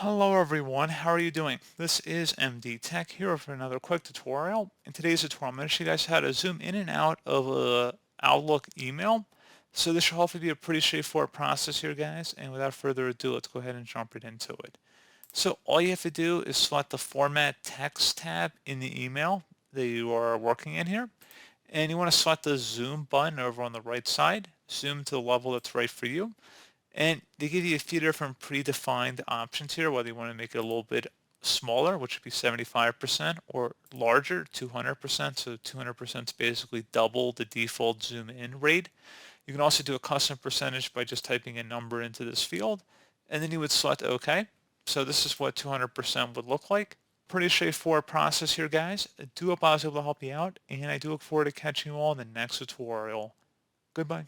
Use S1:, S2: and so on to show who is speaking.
S1: Hello everyone, how are you doing? This is MD Tech here for another quick tutorial. In today's tutorial, I'm going to show you guys how to zoom in and out of a Outlook email. So this should hopefully be a pretty straightforward process here, guys. And without further ado, let's go ahead and jump right into it. So all you have to do is select the Format Text tab in the email that you are working in here. And you want to select the Zoom button over on the right side. Zoom to the level that's right for you. And they give you a few different predefined options here, whether you want to make it a little bit smaller, which would be 75%, or larger, 200%. So 200% is basically double the default zoom in rate. You can also do a custom percentage by just typing a number into this field, and then you would select OK. So this is what 200% would look like. Pretty straightforward process here, guys. I do hope I was able to help you out, and I do look forward to catching you all in the next tutorial. Goodbye.